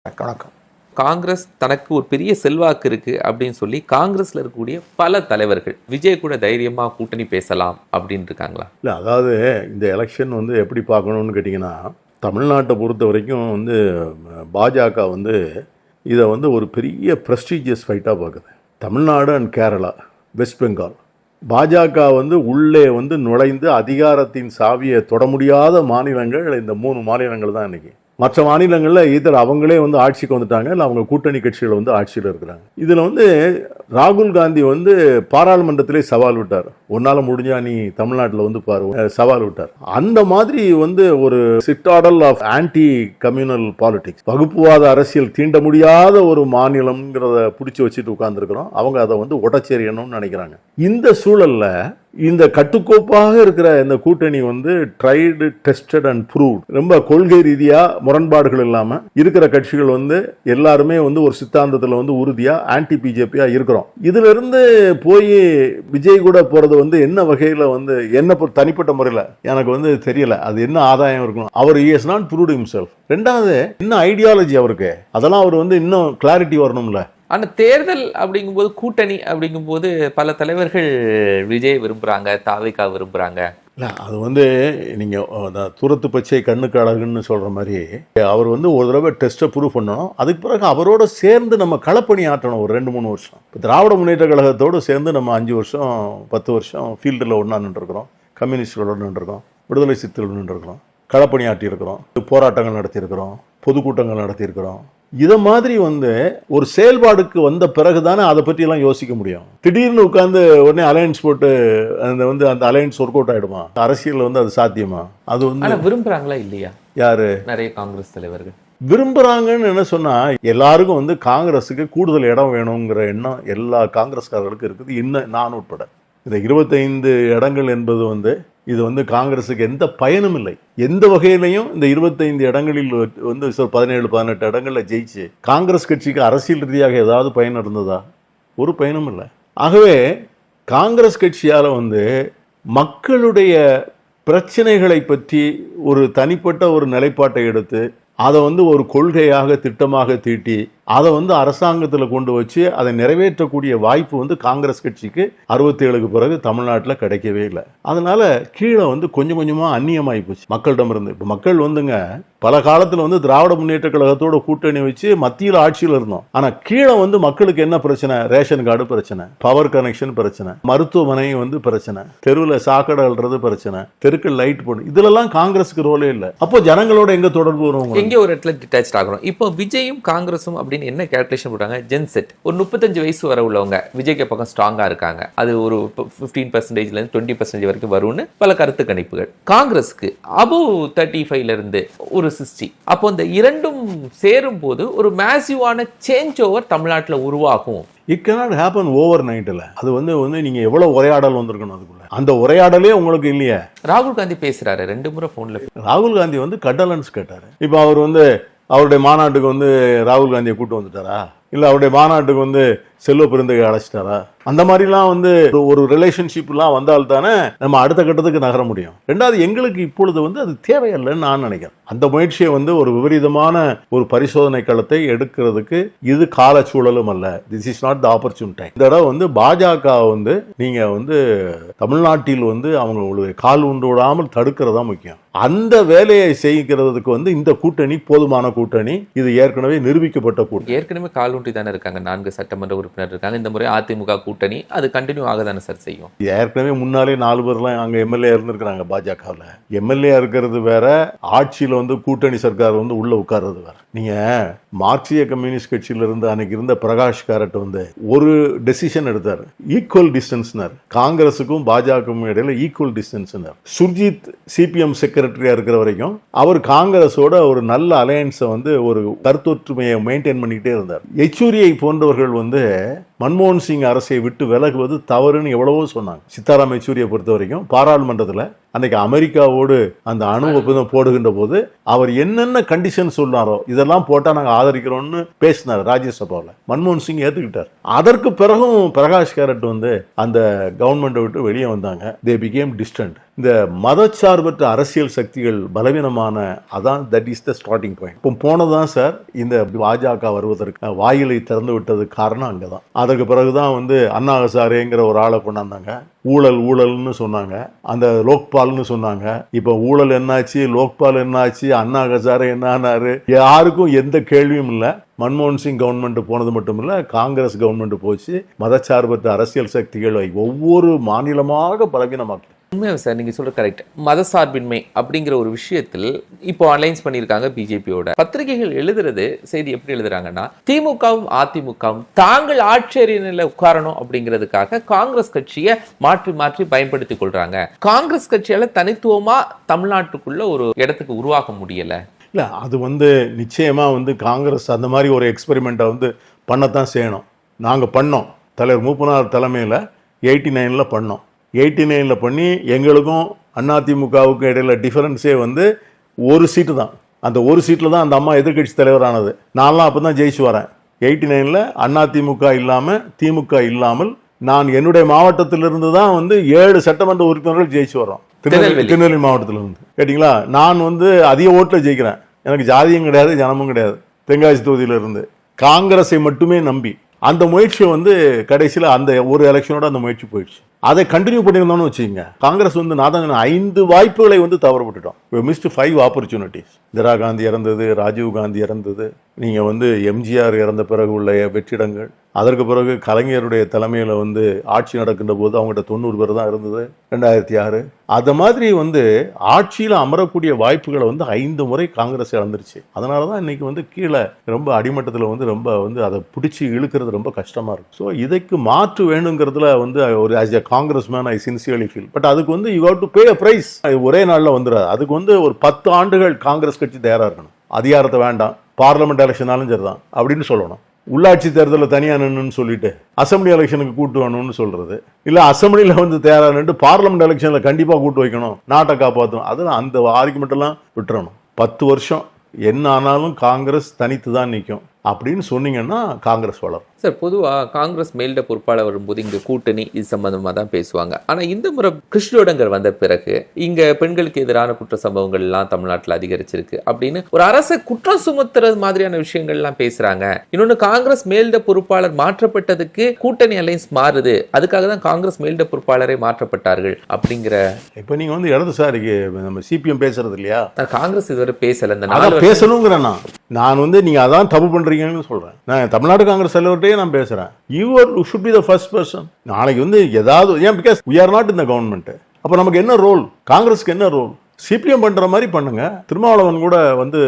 வணக்கம். காங்கிரஸ் தனக்கு ஒரு பெரிய செல்வாக்கு இருக்கு அப்படின்னு சொல்லி காங்கிரஸ்ல இருக்கக்கூடிய பல தலைவர்கள் விஜய் கூட தைரியமா கூட்டணி பேசலாம் அப்படின்னு இருக்காங்களா? இல்லை, அதாவது இந்த எலெக்ஷன் எப்படி பார்க்கணும்னு கேட்டிங்கன்னா, தமிழ்நாட்டை பொறுத்த வரைக்கும் பாஜக இதை ஒரு பெரிய ப்ரெஸ்டீஜியஸ் ஃபைட்டாக பார்க்குது. தமிழ்நாடு அண்ட் கேரளா, வெஸ்ட் பெங்கால், பாஜக உள்ளே நுழைந்து அதிகாரத்தின் சாவியை தொட முடியாத மாநிலங்கள் இந்த 3 மாநிலங்கள் தான் இன்றைக்கி. மற்ற மாநிலங்களில் இதர் அவங்களே ஆட்சிக்கு வந்துட்டாங்க, இல்லை அவங்க கூட்டணி கட்சிகள் ஆட்சியில் இருக்கிறாங்க. இதில் ராகுல் காந்தி பாராளுமன்றத்திலே சவால் விட்டார், உன்னால் முடிஞ்சா நீ தமிழ்நாட்டில் பாரு சவால் விட்டார். அந்த மாதிரி ஒரு citadel of anti communal politics, வகுப்புவாத அரசியல் தீண்ட முடியாத ஒரு மாநிலம்ங்கிறத பிடிச்சி வச்சுட்டு உட்கார்ந்துருக்கிறோம். அவங்க அதை உடச்செறியணும்னு நினைக்கிறாங்க. இந்த சூழல்ல இந்த கட்டுக்கோப்பாக இருக்கிற இந்த கூட்டணி ட்ரைடு, டெஸ்டட் அண்ட் ப்ரூவ்ட், ரொம்ப கொள்கை ரீதியா முரண்பாடுகள் இல்லாம இருக்கிற கட்சிகள் எல்லாருமே ஒரு சித்தாந்தத்தில் உறுதியா ஆன்டி பிஜேபியா இருக்கிறோம். இதுல இருந்து போய் விஜய் கூட போறது என்ன வகையில என்ன தனிப்பட்ட முறையில் எனக்கு தெரியல. அது என்ன ஆதாயம் இருக்கணும்? அவர் இஸ் நாட் ப்ரூவ்ட் ஹிம்செல்ஃப். ரெண்டாவது, இன்னும் ஐடியாலஜி அவருக்கு, அதெல்லாம் அவர் இன்னும் கிளாரிட்டி வரணும்ல. ஆனால் தேர்தல் அப்படிங்கும்போது, கூட்டணி அப்படிங்கும்போது பல தலைவர்கள் விஜய் விரும்புகிறாங்க, தாவிகா விரும்புகிறாங்க. இல்லை, அது நீங்கள் தூரத்து பச்சை கண்ணுக்கு அழகுன்னு சொல்கிற மாதிரி அவர் ஒரு தடவை டெஸ்ட்டை ப்ரூவ் பண்ணணும். அதுக்கு பிறகு அவரோட சேர்ந்து நம்ம களப்பணி ஆற்றணும் ஒரு 2-3 வருஷம். இப்போ திராவிட முன்னேற்ற கழகத்தோடு சேர்ந்து நம்ம 5 வருஷம் 10 வருஷம் ஃபீல்டில் ஒன்றா நின்றுருக்கிறோம், கம்யூனிஸ்டோட நின்றுருக்கிறோம், விடுதலை சிறுத்தைகள் நின்றுருக்கிறோம், களப்பணி ஆட்டியிருக்கிறோம், போராட்டங்கள் நடத்தியிருக்கிறோம், பொதுக்கூட்டங்கள் நடத்தியிருக்கிறோம். இதை மாதிரி ஒரு செயல்பாடுக்கு வந்த பிறகு தானே அதை பற்றியெல்லாம் யோசிக்க முடியும். திடீர்னு உட்காந்து உடனே அலையன்ஸ் போட்டு அந்த அலையன்ஸ் ஒர்க் அவுட் ஆகிடுமா? அரசியல் அது சாத்தியமா? அது விரும்புகிறாங்களா இல்லையா? யாரு? நிறைய காங்கிரஸ் தலைவர்கள் விரும்புகிறாங்கன்னு என்ன சொன்னால், எல்லாருக்கும் காங்கிரஸுக்கு கூடுதல் இடம் வேணுங்கிற எண்ணம் எல்லா காங்கிரஸ்காரர்களுக்கும் இருக்குது, இன்னும் நான் உட்பட. இந்த 25 இடங்கள் என்பது இது காங்கிரஸுக்கு எந்த பயனும் இல்லை. எந்த வகையிலையும் இந்த 25 இடங்களில் 17-18 இடங்களில் ஜெயிச்சு காங்கிரஸ் கட்சிக்கு அரசியல் ரீதியாக ஏதாவது பயன் இருந்ததா? ஒரு பயனும் இல்லை. ஆகவே காங்கிரஸ் கட்சியால் மக்களுடைய பிரச்சனைகளை பற்றி ஒரு தனிப்பட்ட ஒரு நிலைப்பாட்டை எடுத்து அதை ஒரு கொள்கையாக, திட்டமாக தீட்டி அதை அரசாங்கத்தில் கொண்டு வச்சு அதை நிறைவேற்றக்கூடிய வாய்ப்பு காங்கிரஸ் கட்சிக்கு 67க்கு பிறகு தமிழ்நாட்டில் கிடைக்கவே இல்லை. அதனால கீழே கொஞ்சம் கொஞ்சமாக அந்நியமாகி போச்சு மக்களிடமிருந்து. இப்போ மக்கள் பல காலத்தில் திராவிட முன்னேற்ற கழகத்தோட கூட்டணி வச்சு மத்தியில் ஆட்சியில் இருந்தோம். ஆனால் கீழே மக்களுக்கு என்ன பிரச்சனை? ரேஷன் கார்டு பிரச்சனை, பவர் கனெக்ஷன் பிரச்சனை, மருத்துவமனை பிரச்சனை, தெருவில் சாக்கடை அல்றது பிரச்சனை, தெருக்கள் லைட் போடும். இதுலலாம் காங்கிரஸுக்கு ரோலே இல்லை. அப்போ ஜனங்களோட எங்க தொடர்பு வரும்? எங்கே ஒரு இடத்துல டிட்டாச் ஆகிறோம். இப்போ விஜயும் காங்கிரஸும் அப்படின்னு என்ன கால்குலேஷன் போட்டாங்க? ஜென்செட் ஒரு 35 வயசு வர உள்ளவங்க விஜய்க்கு பக்கம் ஸ்ட்ராங்கா இருக்காங்க, அது ஒரு 15% 20% வரைக்கும் வரும்னு பல கருத்து கணிப்புகள். காங்கிரஸுக்கு அபவ் 35 இருந்து ஒரு 60. அப்போ இந்த இரண்டும் சேரும் போது ஒரு மேசிவான சேஞ்ச் ஓவர் தமிழ்நாட்டில் உருவாகும். இட் கேனாட் ஹேப்பன் ஓவர் நைட்டில். அது நீங்க எவ்வளவு உரையாடல் வந்திருக்கணும் அதுக்குள்ள. அந்த உரையாடலே உங்களுக்கு இல்லையா? ராகுல் காந்தி பேசுறாரு 2 முறை போன்ல. ராகுல் காந்தி கண்டலன்ஸ் கேட்டாரு. இப்போ அவர் அவருடைய மாநாட்டுக்கு ராகுல் காந்தியை கூட்டு வந்துட்டாரா? இல்லை அவருடைய மாநாட்டுக்கு செல்வ பெருந்தகை அழைச்சிட்டாரா? அந்த மாதிரிலாம் ஒரு ரிலேஷன்ஷிப்லாம் வந்தால் தானே நம்ம அடுத்த கட்டத்துக்கு நகர முடியும். ரெண்டாவது, எங்களுக்கு இப்பொழுது அது தேவையில்லைன்னு நான் நினைக்கிறேன். அந்த முயற்சியை ஒரு விபரீதமான ஒரு பரிசோதனை களத்தை எடுக்கிறதுக்கு இது காலச்சூழலும் அல்ல. This is not the opportunity time. இந்த இடம் பாஜக நீங்க தமிழ்நாட்டில் அவங்களுடைய கால் ஊன்று விடாமல் தடுக்கிறதா முக்கியம். அந்த வேலையை செய்கிறதுக்கு இந்த கூட்டணி போதுமான கூட்டணி. இது ஏற்கனவே நிரூபிக்கப்பட்ட கூட்டணி. ஏற்கனவே கால் ஊன்றி தானே இருக்காங்க. 4 சட்டமன்ற உறுப்பினர் இருக்காங்க. இந்த முறை அதிமுக கூட்டணி அது கண்டினியூ ஆக தானே சார் செய்யும். ஏற்கனவே முன்னாலே 4 பேர்லாம் அங்கே எம்எல்ஏ இருந்திருக்கிறாங்க பாஜகவில். எம்எல்ஏ இருக்கிறது வேற, ஆட்சியில் கூட்டணி சர்க்கார் உள்ள உட்கார்றது வேற. நீங்க மார்க்சிய கம்யூனிஸ்ட் கட்சியில இருந்து அன்னைக்கு இருந்த பிரகாஷ் காரட் ஒரு டெசிஷன் எடுத்தார், ஈக்குவல் டிஸ்டன்ஸ்னர். காங்கிரஸுக்கும் பாஜகவுக்கும் இடையில ஈக்குவல் டிஸ்டன்ஸ்னர். சுர்ஜித் சிபிஎம் செக்ரட்டரியா இருக்கிற வரைக்கும் அவர் காங்கிரஸோட ஒரு நல்ல அலையன்ஸை ஒரு கருத்தொற்றுமையை மெயின்டைன் பண்ணிக்கிட்டே இருந்தார். யெச்சூரியை போன்றவர்கள் மன்மோகன் சிங் அரசை விட்டு விலகுவது தவறுன்னு எவ்வளவோ சொன்னாங்க. சித்தாராம் யெச்சூரியை பொறுத்த வரைக்கும் பாராளுமன்றத்தில் அன்னைக்கு அமெரிக்காவோடு அந்த அணு ஒப்பந்தம் போடுகின்ற போது அவர் என்னென்ன கண்டிஷன் சொன்னாரோ இதெல்லாம் போட்டால் நாங்கள் ஆதரிக்கிறோம்னு பேசினார் ராஜ்யசபாவில். மன்மோகன் சிங் ஏற்றுக்கிட்டார். அதற்கு பிறகும் பிரகாஷ் காரட் வந்து அந்த கவர்மெண்ட்டை விட்டு வெளியே வந்தாங்க. தே பிகேம் டிஸ்டன்ட். இந்த மதச்சார்பற்ற அரசியல் சக்திகள் பலவீனமான அதான் that is the starting point. இப்போ போனதான் சார் இந்த பாஜக வருவதற்கு வாயிலை திறந்து விட்டது காரணம் அங்கதான். அதற்கு பிறகுதான் வந்து அண்ணா ஹசாரேங்கிற ஒரு ஆளை கொண்டாந்தாங்க. ஊழல்னு சொன்னாங்க, அந்த லோக்பால்னு சொன்னாங்க. இப்போ ஊழல் என்னாச்சு, லோக்பால் என்னாச்சு, அண்ணா ஹசாரே என்னானாரு, யாருக்கும் எந்த கேள்வியும் இல்லை. மன்மோகன் சிங் கவர்மெண்ட் போனது மட்டும் இல்லை, காங்கிரஸ் கவர்மெண்ட் போச்சு. மதச்சார்பற்ற அரசியல் சக்திகளை ஒவ்வொரு மாநிலமாக பலவீனமாக்கி. உண்மையாக சார், நீங்கள் சொல்ற கரெக்ட். மதசார்பின்மை அப்படிங்கிற ஒரு விஷயத்தில் இப்போ அலைன்ஸ் பண்ணியிருக்காங்க பிஜேபியோட. பத்திரிகைகள் எழுதுறது செய்தி எப்படி எழுதுறாங்கன்னா, திமுகவும் அதிமுகவும் தாங்கள் ஆட்சி அரியணையில் உட்காரணும் அப்படிங்கிறதுக்காக காங்கிரஸ் கட்சியை மாற்றி மாற்றி பயன்படுத்திக் கொள்றாங்க. காங்கிரஸ் கட்சியால தனித்துவமா தமிழ்நாட்டுக்குள்ள ஒரு இடத்துக்கு உருவாக்க முடியல. இல்லை, அது வந்து நிச்சயமாக வந்து காங்கிரஸ் அந்த மாதிரி ஒரு எக்ஸ்பெரிமெண்ட்டை வந்து பண்ணத்தான் செய்யணும். நாங்கள் பண்ணோம், தலைவர் மூப்பனார் தலைமையில் 89 பண்ணோம். 89 பண்ணி எங்களுக்கும் அதிமுகவுக்கும் இடையில டிஃபரன்ஸே வந்து ஒரு சீட்டு தான். அந்த ஒரு சீட்டில் தான் அந்த அம்மா எதிர்கட்சி தலைவரானது. நான்லாம் அப்போ தான் ஜெயிச்சு வரேன். 89 அதிமுக இல்லாமல் திமுக இல்லாமல் நான் என்னுடைய மாவட்டத்திலிருந்து தான் வந்து 7 சட்டமன்ற உறுப்பினர்கள் ஜெயிச்சு வரோம். திருநெல்வேலி மாவட்டத்திலிருந்து கேட்டிங்களா. நான் வந்து அதிக ஓட்டில் ஜெயிக்கிறேன். எனக்கு ஜாதியும் கிடையாது, ஜனமும் கிடையாது. தென்காசி தொகுதியிலிருந்து காங்கிரஸை மட்டுமே நம்பி அந்த முயற்சியை வந்து கடைசியில் அந்த ஒரு எலெக்ஷனோட அந்த முயற்சி போயிடுச்சு. அதை கண்டினியூ பண்ணியிருந்தோம்னு வச்சுக்கோங்க, காங்கிரஸ் வந்து நான் தான் 5 வாய்ப்புகளை வந்து தவறு விட்டுட்டோம். Mist 5 opportunities. இந்திரா காந்தி இறந்தது, ராஜீவ் காந்தி இறந்தது, நீங்கள் வந்து எம்ஜிஆர் இறந்த பிறகு உள்ள வெற்றிடங்கள், அதற்கு பிறகு கலைஞருடைய தலைமையில் வந்து ஆட்சி நடக்கின்ற போது அவங்ககிட்ட 90 பேர் தான் இருந்தது 2006. அது மாதிரி வந்து ஆட்சியில் அமரக்கூடிய வாய்ப்புகளை வந்து 5 முறை காங்கிரஸ் இழந்துருச்சு. அதனால தான் இன்னைக்கு வந்து கீழே ரொம்ப அடிமட்டத்தில் வந்து ரொம்ப வந்து அதை பிடிச்சி இழுக்கிறது ரொம்ப கஷ்டமாக இருக்கும். ஸோ இதுக்கு மாற்று வேணுங்கிறதுல வந்து ஒரு as a Congress man I sincerely feel. But அதுக்கு வந்து you have to pay a price. ஒரே நாளில் வந்துடாது. அதுக்கு வந்து ஒரு 10 ஆண்டுகள் காங்கிரஸ் கட்சி தயாராக இருக்கணும். அதிகாரத்தை வேண்டாம், பார்லிமெண்ட் எலெக்ஷனாலும் சரிதான் அப்படின்னு சொல்லணும். உள்ளாட்சி தேர்தலில் தனியாக நின்றுன்னு சொல்லிட்டு அசம்பிளி எலெக்ஷனுக்கு கூட்டு வரணும்னு சொல்றது, இல்லை அசம்பிளியில் வந்து தயாராக நின்று பார்லிமெண்ட் எலெக்ஷனில் கண்டிப்பாக கூட்டு வைக்கணும், நாட்டை காப்பாற்றணும், அதெல்லாம் அந்த ஆர்குமெண்ட்டெல்லாம் விட்டுறணும். 10 வருஷம் என்ன ஆனாலும் காங்கிரஸ் தனித்து தான் நிற்கும் அப்படின்னு சொன்னீங்கன்னா காங்கிரஸ் வளரும். சார், பொதுவாக காங்கிரஸ் மேலிட பொறுப்பாளர் வரும்போது இங்கே கூட்டணி இது சம்பந்தமாக தான் பேசுவாங்க. ஆனால் இந்த முறை கிருஷ்ணோடங்கர் வந்த பிறகு இங்கே பெண்களுக்கு எதிரான குற்ற சம்பவங்கள் எல்லாம் தமிழ்நாட்டில் அதிகரிச்சிருக்கு அப்படின்னு ஒரு அரசை குற்றம் சுமத்துறது மாதிரியான விஷயங்கள்லாம் பேசுறாங்க. இன்னொன்று, காங்கிரஸ் மேலிட பொறுப்பாளர் மாற்றப்பட்டதுக்கு கூட்டணி அலைன்ஸ் மாறுது, அதுக்காக தான் காங்கிரஸ் மேலிட பொறுப்பாளரே மாற்றப்பட்டார்கள் அப்படிங்கிற. இப்போ நீங்கள் வந்து இடதுசாரிக்கு நம்ம சிபிஎம் பேசுறது இல்லையா? காங்கிரஸ் இதுவரை பேசல. பேசணுங்கிறேன் நான் வந்து நீங்க அதான் தப்பு பண்றீங்கன்னு சொல்றேன். நான் தமிழ்நாடு காங்கிரஸ் தலைவர்கிட்டே நான் பேசுறேன். You should be the first person. நாளைக்கு வந்து ஏதாவது ஏன், because we are not in the government. அப்போ நமக்கு என்ன ரோல், காங்கிரஸ்க்கு என்ன ரோல்? சிபிஎம் பண்ற மாதிரி பண்ணுங்க. திருமாவளவன் கூட வந்து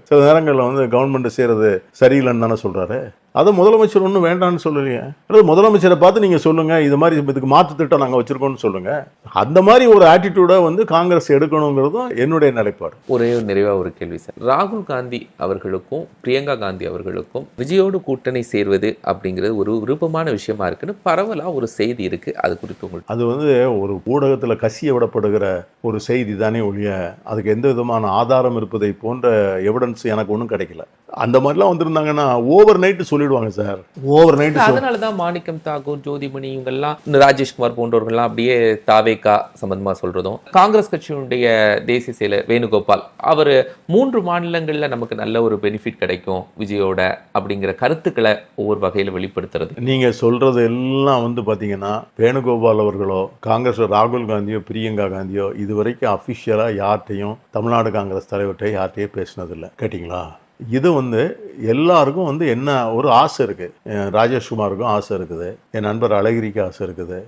சில நேரங்களில் வந்து கவர்மெண்ட் செய்யறது சரியில்லைன்னு தானே சொல்றாரு. அதை முதலமைச்சர் ஒன்றும் வேண்டான்னு சொல்லலையே. அல்லது முதலமைச்சரை பார்த்து நீங்கள் சொல்லுங்கள், இது மாதிரி இதுக்கு மாற்று திட்டம் நாங்கள் வச்சுருக்கோம்னு சொல்லுங்கள். அந்த மாதிரி ஒரு ஆட்டிடியூடை வந்து காங்கிரஸ் எடுக்கணுங்கிறதும் என்னுடைய நிலைப்பாடு. ஒரே ஒரு நிறைவாக ஒரு கேள்வி சார். ராகுல் காந்தி அவர்களுக்கும் பிரியங்கா காந்தி அவர்களுக்கும் விஜயோடு கூட்டணி சேர்வது அப்படிங்கிறது ஒரு விருப்பமான விஷயமா இருக்குன்னு பரவலாக ஒரு செய்தி இருக்குது. அது குறித்து உங்களுக்கு? அது வந்து ஒரு ஊடகத்தில் கசிய விடப்படுகிற ஒரு செய்தி தானே ஒழிய அதுக்கு எந்த விதமான ஆதாரம் இருப்பதை போன்ற எவிடன்ஸ் எனக்கு ஒன்றும் கிடைக்கல. அந்த மாதிரிலாம் வந்திருந்தாங்கன்னா ஓவர் நைட்டு சொல்லிடுவாங்க சார். Over night. அதனாலதான் மாணிக்கம் தாக்கூர், ஜோதிமணி, இவங்கெல்லாம், ராஜேஷ்குமார் போன்றவர்கள்லாம் அப்படியே தாவேகா சம்பந்தமா சொல்றதும், காங்கிரஸ் கட்சியினுடைய தேசிய செயலர் வேணுகோபால் அவர் 3 மாநிலங்கள்ல நமக்கு நல்ல ஒரு பெனிஃபிட் கிடைக்கும் விஜயோட அப்படிங்கிற கருத்துக்களை ஒவ்வொரு வகையில வெளிப்படுத்துறது. நீங்க சொல்றது எல்லாம் வந்து பாத்தீங்கன்னா வேணுகோபால் அவர்களோ காங்கிரஸ் ராகுல் காந்தியோ பிரியங்கா காந்தியோ இதுவரைக்கும் அபிஷியலா யார்கிட்டையும் தமிழ்நாடு காங்கிரஸ் தலைவர்கிட்ட யார்கிட்டையும் பேசினதில்லை. கேட்டிங்களா? இது வந்து எல்லாருக்கும் வந்து என்ன ஒரு ஆசை இருக்குது. ராஜேஷ்குமாருக்கும் ஆசை இருக்குது, என் நண்பர் அழகிரிக்கு ஆசை இருக்குது.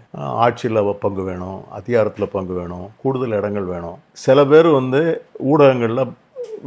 ஆட்சியில் பங்கு வேணும், அதிகாரத்தில் பங்கு வேணும், கூடுதல் இடங்கள் வேணும். சில பேர் வந்து ஊடகங்களில்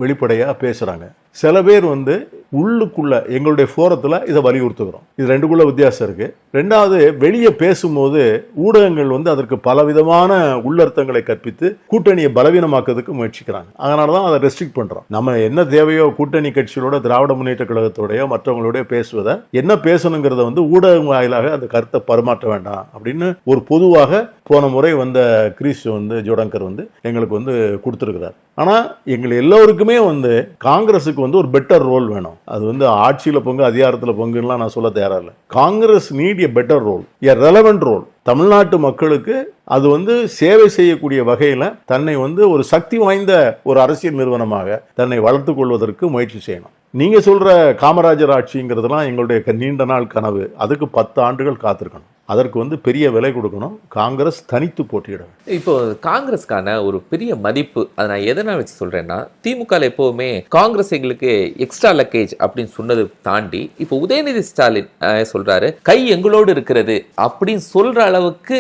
வெளிப்படையாக பேசுகிறாங்க, சில பேர் வந்து உள்ளுக்குள்ள எங்களுடைய ஃபோரத்தில் இதை வலியுறுத்துகிறோம். இது ரெண்டுக்குள்ள வித்தியாசம் இருக்கு. ரெண்டாவது, வெளியே பேசும்போது ஊடகங்கள் வந்து அதற்கு பலவிதமான உள்ளர்த்தங்களை கற்பித்து கூட்டணியை பலவீனமாக்குறதுக்கு முயற்சிக்கிறாங்க. அதனால தான் அதை ரெஸ்ட்ரிக்ட் பண்றோம். நம்ம என்ன தேவையோ கூட்டணி கட்சிகளோட திராவிட முன்னேற்ற கழகத்தோடய மற்றவங்களோடய பேசுவதை என்ன பேசணுங்கிறத வந்து ஊடகம் வாயிலாக அந்த கருத்தை பரிமாற்ற வேண்டாம் அப்படின்னு ஒரு பொதுவாக போன முறை வந்த கிரீஷ் வந்து ஜோடங்கர் வந்து எங்களுக்கு வந்து கொடுத்துருக்கிறார். ஆனால் எங்கள் எல்லோருக்குமே வந்து காங்கிரஸுக்கு வந்து ஒரு பெட்டர் ரோல் வேணும். அது வந்து ஆட்சியில் பங்கு அதிகாரத்தில் பங்குலாம் நான் சொல்ல தயாரா இல்லை. Congress need a better role, a relevant role. தமிழ்நாட்டு மக்களுக்கு அது வந்து சேவை செய்யக்கூடிய வகையில் தன்னை வந்து ஒரு சக்தி வாய்ந்த ஒரு அரசியல் நிறுவனமாக தன்னை வளர்த்து கொள்வதற்கு முயற்சி செய்யணும். நீங்க சொல்ற காமராஜர் ஆட்சிங்கிறதுலாம் எங்களுடைய நீண்ட நாள் கனவு. அதுக்கு 10 ஆண்டுகள் காத்திருக்கணும். அதற்கு வந்து பெரிய விலை கொடுக்கணும். காங்கிரஸ் தனித்து போட்டியிடும். இப்போ காங்கிரஸ்க்கான ஒரு பெரிய மதிப்பு, அதை நான் எதனால் வச்சு சொல்றேன்னா, திமுக எப்பவுமே காங்கிரஸ் எங்களுக்கு எக்ஸ்ட்ரா லக்கேஜ் அப்படின்னு சொன்னது தாண்டி இப்போ உதயநிதி ஸ்டாலின் சொல்றாரு கை எங்களோடு இருக்கிறது அப்படின்னு சொல்ற அளவுக்கு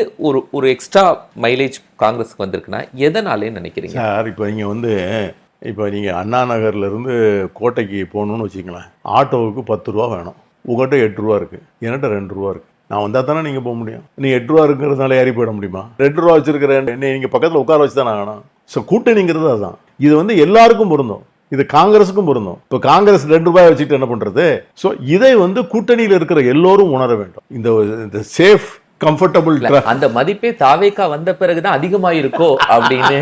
ஒரு எக்ஸ்ட்ரா மைலேஜ் காங்கிரஸுக்கு வந்திருக்குன்னா எதனாலேன்னு நினைக்கிறீங்க சார்? இப்போ நீங்கள் வந்து நீங்கள் அண்ணா நகர்லேருந்து கோட்டைக்கு போகணுன்னு வச்சுங்களேன், ஆட்டோவுக்கு 10 ரூபா வேணும். உங்கள்கிட்ட 8 ரூபா இருக்குது, என்கிட்ட 2 ரூபா இருக்குது. நான் வந்தால் தானே நீங்கள் போக முடியும். நீ 8 ரூபா இருக்கிறதுனால ஏறி போயிட முடியுமா? 2 ரூபா வச்சிருக்கிறேன் நீங்கள் பக்கத்தில் உட்கார வச்சு தானே ஆகணும். ஸோ கூட்டணிங்கிறது அதுதான். இது வந்து எல்லாருக்கும் பொருந்தும், இது காங்கிரஸுக்கும் பொருந்தும். இப்போ காங்கிரஸ் 2 ரூபாய் வச்சுட்டு என்ன பண்ணுறது? ஸோ இதை வந்து கூட்டணியில் இருக்கிற எல்லோரும் உணர வேண்டும். இந்த சேஃப் கம்ஃபர்டபுள் அந்த மதிப்பே தாவேக்கா வந்த பிறகுதான் அதிகமாயிருக்கோ அப்படின்னு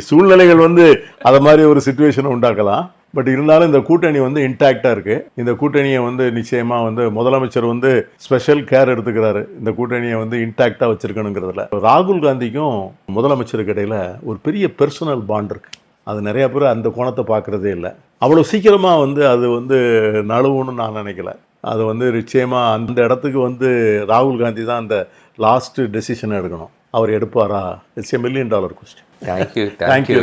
சூழ்நிலைகள் வந்து அத மாதிரி ஒரு சிச்சுவேஷனை உண்டாக்கலாம். பட் இருந்தாலும் இந்த கூட்டணி வந்து இன்டாக்டா இருக்கு. இந்த கூட்டணியை வந்து நிச்சயமா வந்து முதலமைச்சர் வந்து ஸ்பெஷல் கேர் எடுத்துக்கிறாரு. இந்த கூட்டணியை வந்து இன்டாக்டா வச்சிருக்கணுங்கிறதுல ராகுல் காந்திக்கும் முதலமைச்சருக்கு இடையில ஒரு பெரிய பெர்சனல் பாண்ட் இருக்கு. அது நிறைய பேர் அந்த கோணத்தை பார்க்கறதே இல்லை. அவ்வளோ சீக்கிரமா வந்து அது வந்து நழுவுன்னு நான் நினைக்கல. அது வந்து நிச்சயமா அந்த இடத்துக்கு வந்து ராகுல் காந்தி தான் அந்த லாஸ்ட் டெசிஷன் எடுக்கணும். அவர் எடுப்பாரா? It's $1 million question. தேங்க்யூ.